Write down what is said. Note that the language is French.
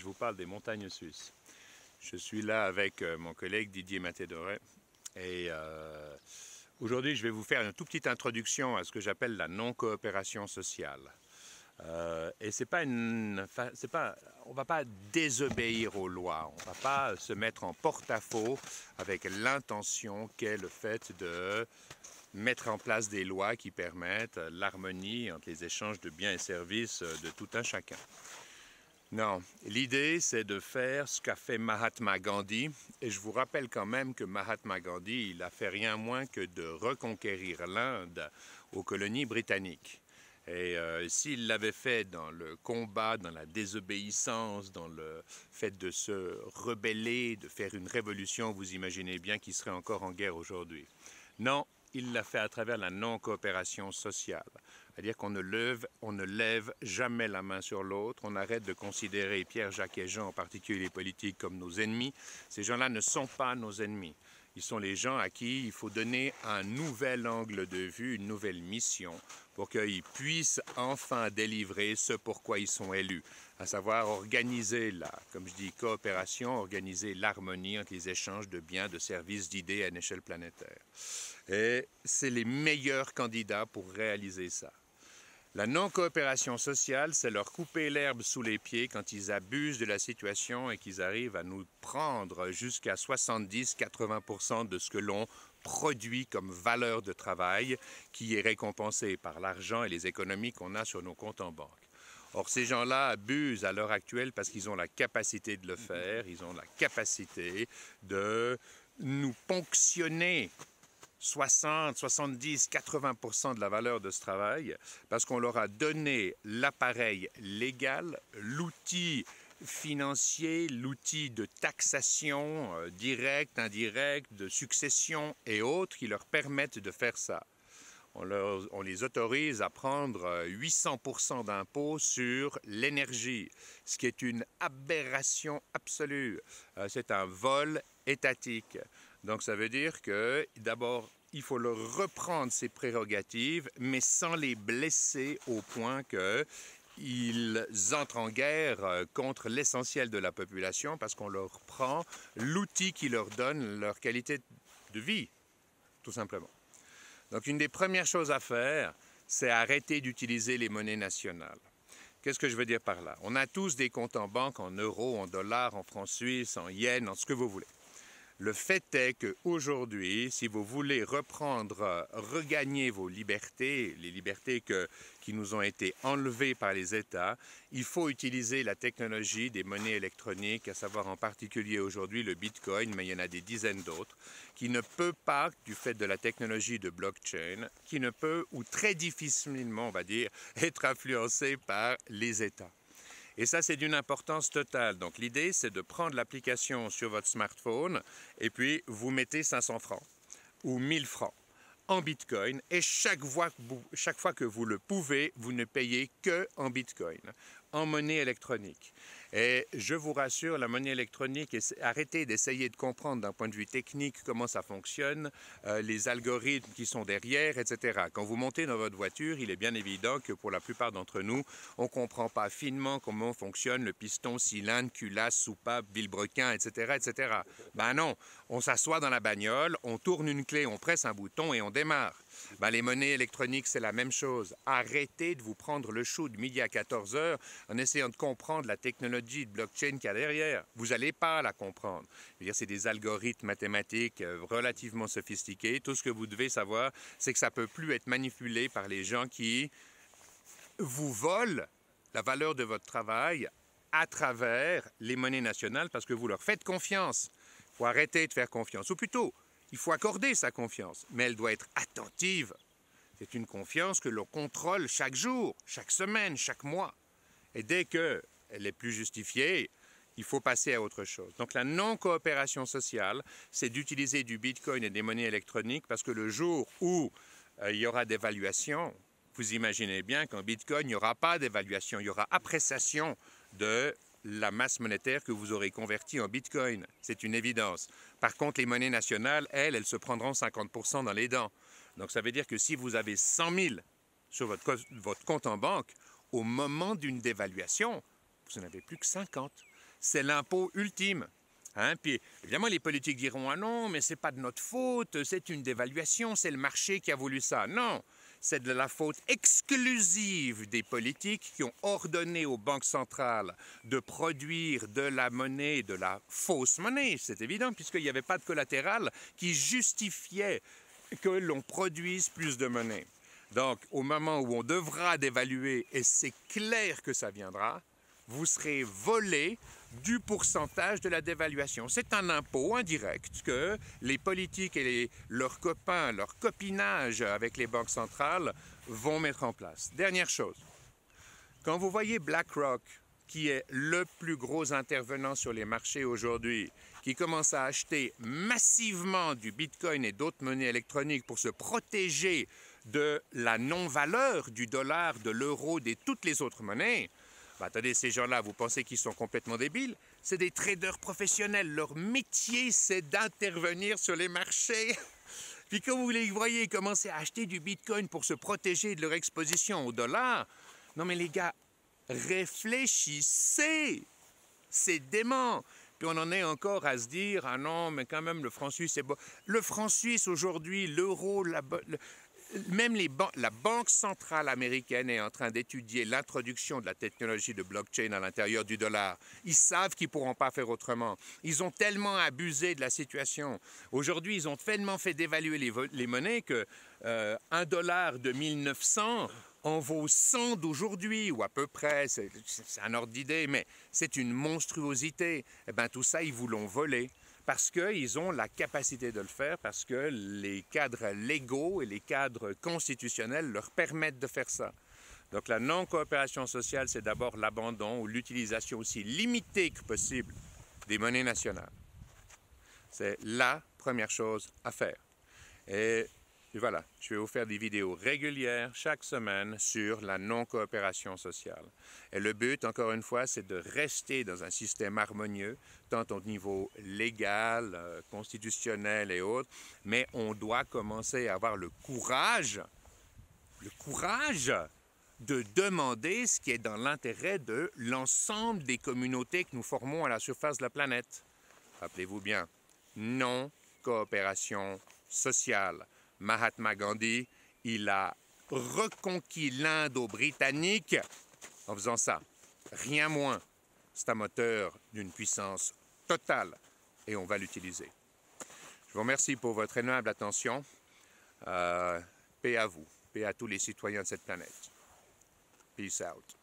Je vous parle des montagnes suisses. Je suis là avec mon collègue Didier Matédoret et aujourd'hui je vais vous faire une toute petite introduction à ce que j'appelle la non-coopération sociale. Et on ne va pas désobéir aux lois, on ne va pas se mettre en porte-à-faux avec l'intention qu'est le fait de mettre en place des lois qui permettent l'harmonie entre les échanges de biens et services de tout un chacun. Non, l'idée c'est de faire ce qu'a fait Mahatma Gandhi, et je vous rappelle quand même que Mahatma Gandhi, il a fait rien moins que de reconquérir l'Inde aux colonies britanniques. Et s'il l'avait fait dans le combat, dans la désobéissance, dans le fait de se rebeller, de faire une révolution, vous imaginez bien qu'il serait encore en guerre aujourd'hui. Non, il l'a fait à travers la non-coopération sociale. C'est-à-dire qu'on ne lève jamais la main sur l'autre, on arrête de considérer Pierre, Jacques et Jean, en particulier les politiques, comme nos ennemis. Ces gens-là ne sont pas nos ennemis. Ils sont les gens à qui il faut donner un nouvel angle de vue, une nouvelle mission, pour qu'ils puissent enfin délivrer ce pourquoi ils sont élus, à savoir organiser comme je dis, coopération, organiser l'harmonie entre les échanges de biens, de services, d'idées à une échelle planétaire. Et c'est les meilleurs candidats pour réaliser ça. La non-coopération sociale, c'est leur couper l'herbe sous les pieds quand ils abusent de la situation et qu'ils arrivent à nous prendre jusqu'à 70-80% de ce que l'on produit comme valeur de travail qui est récompensé par l'argent et les économies qu'on a sur nos comptes en banque. Or, ces gens-là abusent à l'heure actuelle parce qu'ils ont la capacité de le faire, ils ont la capacité de nous ponctionner 60, 70, 80% de la valeur de ce travail parce qu'on leur a donné l'appareil légal, l'outil financier, l'outil de taxation directe, indirecte, de succession et autres qui leur permettent de faire ça. On les autorise à prendre 800% d'impôts sur l'énergie, ce qui est une aberration absolue. C'est un vol étatique. Donc ça veut dire que d'abord, il faut leur reprendre ses prérogatives, mais sans les blesser au point qu'ils entrent en guerre contre l'essentiel de la population parce qu'on leur prend l'outil qui leur donne leur qualité de vie, tout simplement. Donc une des premières choses à faire, c'est arrêter d'utiliser les monnaies nationales. Qu'est-ce que je veux dire par là? On a tous des comptes en banque en euros, en dollars, en francs suisses, en yens, en ce que vous voulez. Le fait est qu'aujourd'hui, si vous voulez regagner vos libertés, les libertés qui nous ont été enlevées par les États, il faut utiliser la technologie des monnaies électroniques, à savoir en particulier aujourd'hui le Bitcoin, mais il y en a des dizaines d'autres, qui ne peut pas, du fait de la technologie de blockchain, qui ne peut, ou très difficilement, on va dire, être influencé par les États. Et ça, c'est d'une importance totale. Donc, l'idée, c'est de prendre l'application sur votre smartphone et puis vous mettez 500 francs ou 1000 francs en Bitcoin et chaque fois que vous le pouvez, vous ne payez que en Bitcoin, en monnaie électronique. Et je vous rassure, la monnaie électronique, arrêtez d'essayer de comprendre d'un point de vue technique comment ça fonctionne, les algorithmes qui sont derrière, etc. Quand vous montez dans votre voiture, il est bien évident que pour la plupart d'entre nous, on ne comprend pas finement comment fonctionne le piston, cylindre, culasse, soupape, vilebrequin, etc., etc. Ben non, on s'assoit dans la bagnole, on tourne une clé, on presse un bouton et on démarre. Ben, les monnaies électroniques, c'est la même chose. Arrêtez de vous prendre le chou de midi à 14 heures en essayant de comprendre la technologie de blockchain qu'il y a derrière. Vous n'allez pas la comprendre. C'est des algorithmes mathématiques relativement sophistiqués. Tout ce que vous devez savoir, c'est que ça ne peut plus être manipulé par les gens qui vous volent la valeur de votre travail à travers les monnaies nationales parce que vous leur faites confiance. Il faut arrêter de faire confiance. Ou plutôt, il faut accorder sa confiance, mais elle doit être attentive. C'est une confiance que l'on contrôle chaque jour, chaque semaine, chaque mois. Et dès qu'elle est plus justifiée, il faut passer à autre chose. Donc la non-coopération sociale, c'est d'utiliser du Bitcoin et des monnaies électroniques parce que le jour où il y aura d'évaluation, vous imaginez bien qu'en Bitcoin, il n'y aura pas d'évaluation, il y aura appréciation de la masse monétaire que vous aurez convertie en Bitcoin. C'est une évidence. Par contre, les monnaies nationales, elles se prendront 50% dans les dents. Donc, ça veut dire que si vous avez 100 000 sur votre compte en banque, au moment d'une dévaluation, vous n'en avez plus que 50. c'est l'impôt ultime. Hein? Puis évidemment, les politiques diront « Ah non, mais ce n'est pas de notre faute, c'est une dévaluation, c'est le marché qui a voulu ça. » Non, c'est de la faute exclusive des politiques qui ont ordonné aux banques centrales de produire de la monnaie, de la fausse monnaie. C'est évident, puisqu'il n'y avait pas de collatéral qui justifiait que l'on produise plus de monnaie. Donc, au moment où on devra dévaluer, et c'est clair que ça viendra, vous serez volé du pourcentage de la dévaluation. C'est un impôt indirect que les politiques et leurs copains, leur copinage avec les banques centrales vont mettre en place. Dernière chose, quand vous voyez BlackRock, qui est le plus gros intervenant sur les marchés aujourd'hui, qui commence à acheter massivement du Bitcoin et d'autres monnaies électroniques pour se protéger de la non-valeur du dollar, de l'euro, de toutes les autres monnaies, attendez, ces gens-là, vous pensez qu'ils sont complètement débiles? C'est des traders professionnels. Leur métier, c'est d'intervenir sur les marchés. Puis quand vous les voyez commencer à acheter du Bitcoin pour se protéger de leur exposition au dollar, non mais les gars, réfléchissez! C'est dément! Puis on en est encore à se dire, ah non, mais quand même, le franc suisse est bon. Le franc suisse aujourd'hui, l'euro, même la Banque centrale américaine est en train d'étudier l'introduction de la technologie de blockchain à l'intérieur du dollar. Ils savent qu'ils ne pourront pas faire autrement. Ils ont tellement abusé de la situation. Aujourd'hui, ils ont tellement fait dévaluer les monnaies que $1 de 1900 en vaut 100 d'aujourd'hui, ou à peu près. C'est un ordre d'idée, mais c'est une monstruosité. Eh bien, tout ça, ils vous l'ont volé. Parce qu'ils ont la capacité de le faire, parce que les cadres légaux et les cadres constitutionnels leur permettent de faire ça. Donc la non-coopération sociale, c'est d'abord l'abandon ou l'utilisation aussi limitée que possible des monnaies nationales. C'est la première chose à faire. Et voilà, je vais vous faire des vidéos régulières chaque semaine sur la non-coopération sociale. Et le but, encore une fois, c'est de rester dans un système harmonieux, tant au niveau légal, constitutionnel et autres, mais on doit commencer à avoir le courage de demander ce qui est dans l'intérêt de l'ensemble des communautés que nous formons à la surface de la planète. Rappelez-vous bien, non-coopération sociale. Mahatma Gandhi, il a reconquis l'Indo-Britannique en faisant ça. Rien moins. C'est un moteur d'une puissance totale et on va l'utiliser. Je vous remercie pour votre aimable attention. Paix à vous, paix à tous les citoyens de cette planète. Peace out.